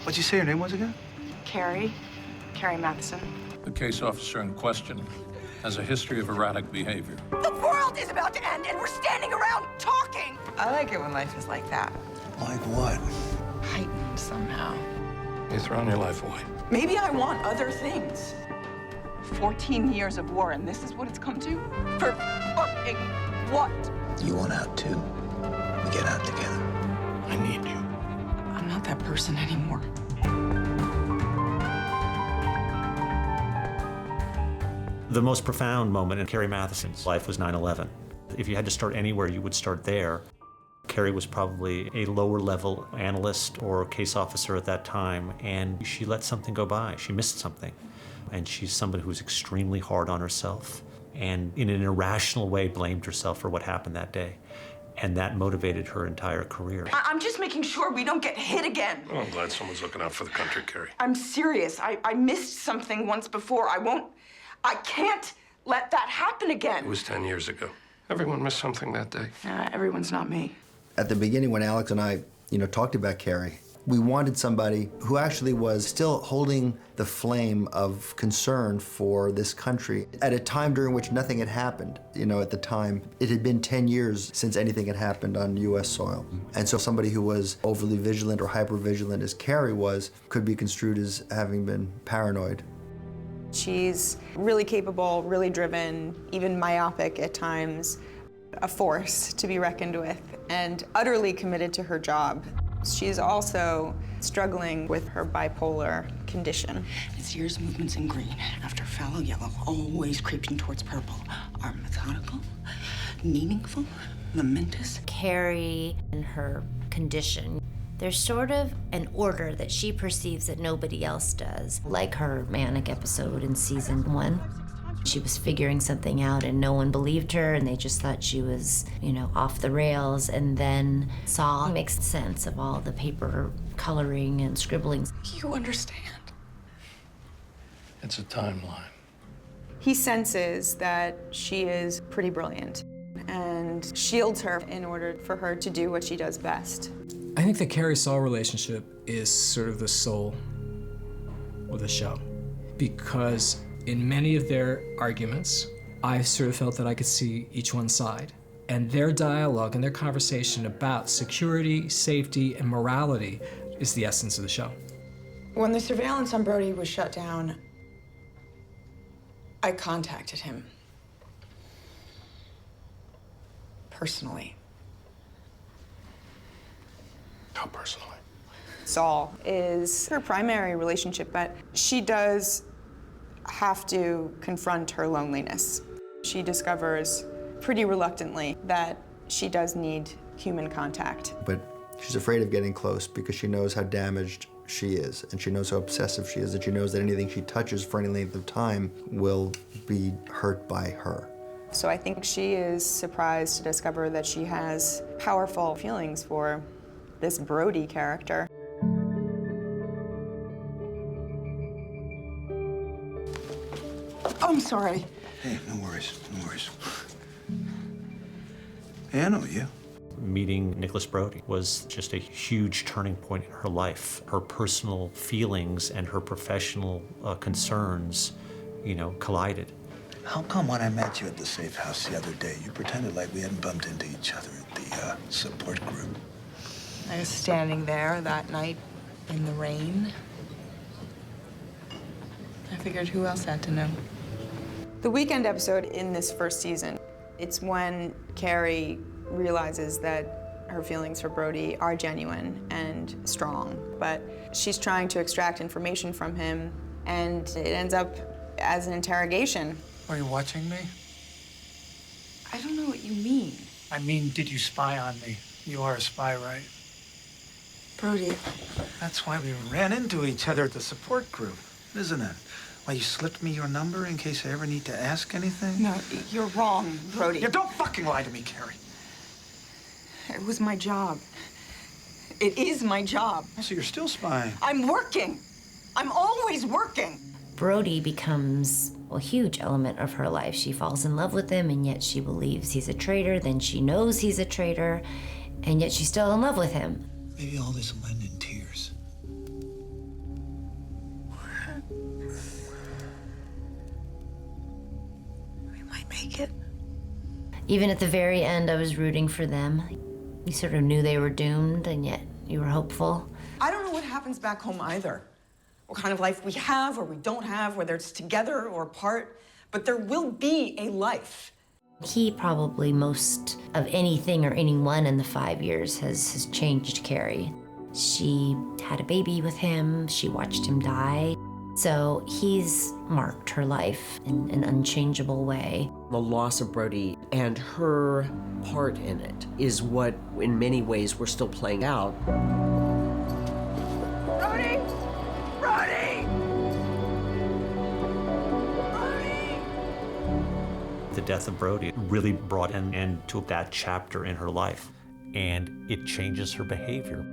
What'd you say your name was again? Carrie Mathison. The case officer in question has a history of erratic behavior. The world is about to end, and we're standing around talking. I like it when life is like that. Like what? Heightened somehow. You've thrown your life away. Maybe I want other things. 14 years of war, and this is what it's come to? For fucking what? You want out too? We get out together. I need you. I'm not that person anymore. The most profound moment in Carrie Mathison's life was 9/11. If you had to start anywhere, you would start there. Carrie was probably a lower-level analyst or case officer at that time, and she let something go by. She missed something. And she's somebody who's extremely hard on herself and in an irrational way blamed herself for what happened that day. And that motivated her entire career. I'm just making sure we don't get hit again. Well, I'm glad someone's looking out for the country, Carrie. I'm serious. I missed something once before. I can't let that happen again. It was 10 years ago. Everyone missed something that day. Everyone's not me. At the beginning, when Alex and I, talked about Carrie, we wanted somebody who actually was still holding the flame of concern for this country at a time during which nothing had happened. At the time, it had been 10 years since anything had happened on U.S. soil. And so somebody who was overly vigilant or hyper-vigilant as Carrie was could be construed as having been paranoid. She's really capable, really driven, even myopic at times, a force to be reckoned with, and utterly committed to her job. She's also struggling with her bipolar condition. This year's movements in green, after fallow yellow, always creeping towards purple, are methodical, meaningful, momentous. Carrie and her condition, there's sort of an order that she perceives that nobody else does, like her manic episode in season 1. She was figuring something out and no one believed her and they just thought she was, off the rails, and then Saul makes sense of all the paper coloring and scribblings. You understand. It's a timeline. He senses that she is pretty brilliant and shields her in order for her to do what she does best. I think the Carrie-Saul relationship is sort of the soul of the show, because in many of their arguments, I sort of felt that I could see each one's side. And their dialogue and their conversation about security, safety, and morality is the essence of the show. When the surveillance on Brody was shut down, I contacted him. Personally. How personally? Saul is her primary relationship, but she does have to confront her loneliness. She discovers pretty reluctantly that she does need human contact. But she's afraid of getting close because she knows how damaged she is, and she knows how obsessive she is, and she knows that anything she touches for any length of time will be hurt by her. So I think she is surprised to discover that she has powerful feelings for this Brody character. I'm sorry. Hey, no worries, no worries. Hey, I know you. Meeting Nicholas Brody was just a huge turning point in her life. Her personal feelings and her professional concerns, collided. How come when I met you at the safe house the other day, you pretended like we hadn't bumped into each other at the support group? I was standing there that night in the rain. I figured who else had to know? The weekend episode in this first season, it's when Carrie realizes that her feelings for Brody are genuine and strong, but she's trying to extract information from him, and it ends up as an interrogation. Are you watching me? I don't know what you mean. I mean, did you spy on me? You are a spy, right? Brody. That's why we ran into each other at the support group, isn't it? Why, you slipped me your number in case I ever need to ask anything? No, you're wrong, Brody. Yeah, don't fucking lie to me, Carrie. It was my job. It is my job. So you're still spying? I'm working. I'm always working. Brody becomes a huge element of her life. She falls in love with him, and yet she believes he's a traitor. Then she knows he's a traitor, and yet she's still in love with him. Maybe all this will end in tears. We might make it. Even at the very end, I was rooting for them. You sort of knew they were doomed, and yet you were hopeful. I don't know what happens back home either. What kind of life we have or we don't have, whether it's together or apart. But there will be a life. He probably most of anything or anyone in the 5 years has changed Carrie. She had a baby with him. She watched him die. So he's marked her life in an unchangeable way. The loss of Brody and her part in it is what, in many ways, we're still playing out. Brody! Brody! Brody! The death of Brody really brought an end to that chapter in her life, and it changes her behavior.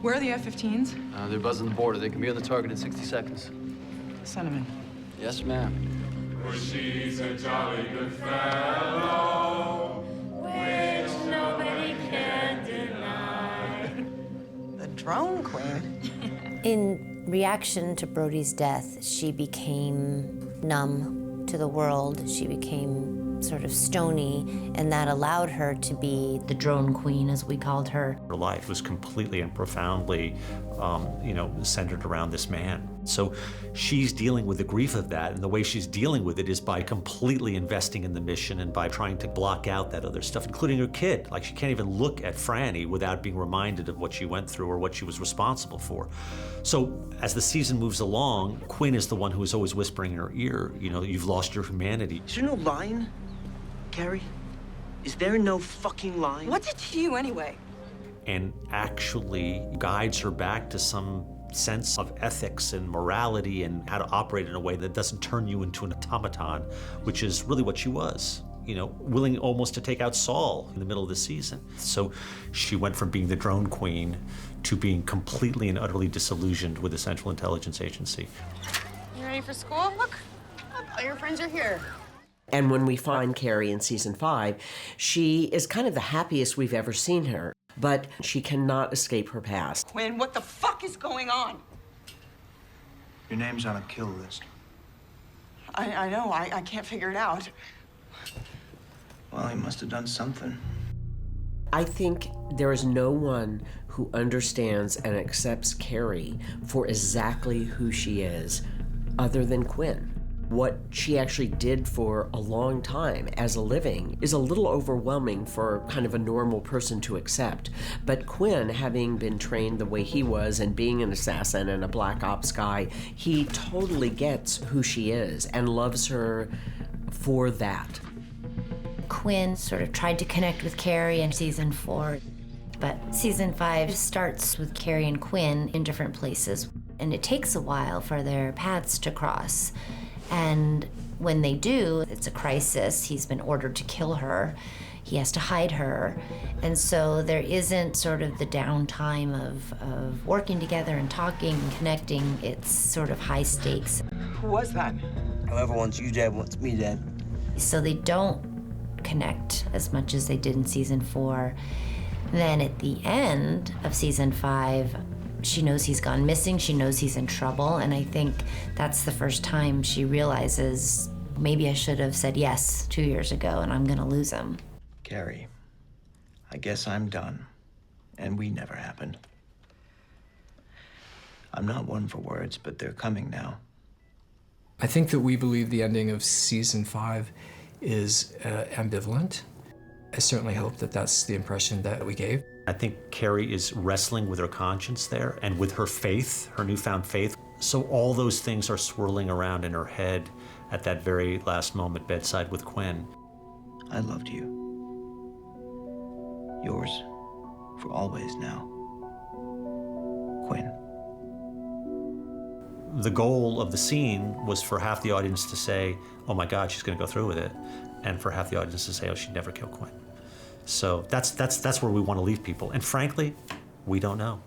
Where are the F-15s? They're buzzing the border. They can be on the target in 60 seconds. Send them in. Yes, ma'am. For she's a jolly good fellow, which nobody can deny. The drone queen. In reaction to Brody's death, she became numb to the world. She became sort of stony, and that allowed her to be the drone queen, as we called her. Her life was completely and profoundly, centered around this man. So she's dealing with the grief of that, and the way she's dealing with it is by completely investing in the mission and by trying to block out that other stuff, including her kid. Like, she can't even look at Franny without being reminded of what she went through or what she was responsible for. So as the season moves along, Quinn is the one who is always whispering in her ear, you've lost your humanity. Is there no line, Carrie? Is there no fucking line? What's it to you anyway? And actually guides her back to some sense of ethics and morality and how to operate in a way that doesn't turn you into an automaton, which is really what she was, willing almost to take out Saul in the middle of the season. So she went from being the drone queen to being completely and utterly disillusioned with the Central Intelligence Agency. You ready for school? Look, all your friends are here. And when we find Carrie in season 5, she is kind of the happiest we've ever seen her, but she cannot escape her past. Quinn, what the fuck is going on? Your name's on a kill list. I know, I can't figure it out. Well, he must have done something. I think there is no one who understands and accepts Carrie for exactly who she is other than Quinn. What she actually did for a long time as a living is a little overwhelming for kind of a normal person to accept. But Quinn, having been trained the way he was and being an assassin and a black ops guy, he totally gets who she is and loves her for that. Quinn sort of tried to connect with Carrie in season 4, but season 5 starts with Carrie and Quinn in different places, and it takes a while for their paths to cross. And when they do, it's a crisis. He's been ordered to kill her. He has to hide her. And so there isn't sort of the downtime of working together and talking and connecting. It's sort of high stakes. Who was that? Whoever wants you dead wants me dead. So they don't connect as much as they did in season 4. Then at the end of season 5, she knows he's gone missing, she knows he's in trouble, and I think that's the first time she realizes, maybe I should have said yes 2 years ago and I'm gonna lose him. Carrie, I guess I'm done. And we never happened. I'm not one for words, but they're coming now. I think that we believe the ending of season 5 is ambivalent. I certainly hope that that's the impression that we gave. I think Carrie is wrestling with her conscience there and with her faith, her newfound faith. So all those things are swirling around in her head at that very last moment bedside with Quinn. I loved you. Yours for always now. Quinn. The goal of the scene was for half the audience to say, oh my God, she's gonna go through with it. And for half the audience to say, oh, she'd never kill Quinn. So that's where we want to leave people. And frankly, we don't know.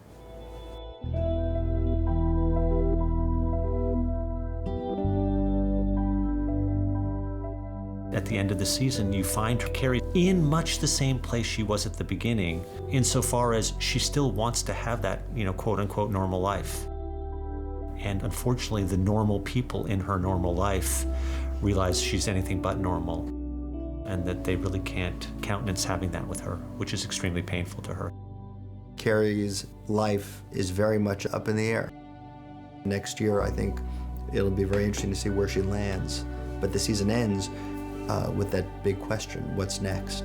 At the end of the season, you find Carrie in much the same place she was at the beginning, insofar as she still wants to have that, quote unquote normal life. And unfortunately, the normal people in her normal life realize she's anything but normal, and that they really can't countenance having that with her, which is extremely painful to her. Carrie's life is very much up in the air. Next year, I think it'll be very interesting to see where she lands. But the season ends with that big question, what's next?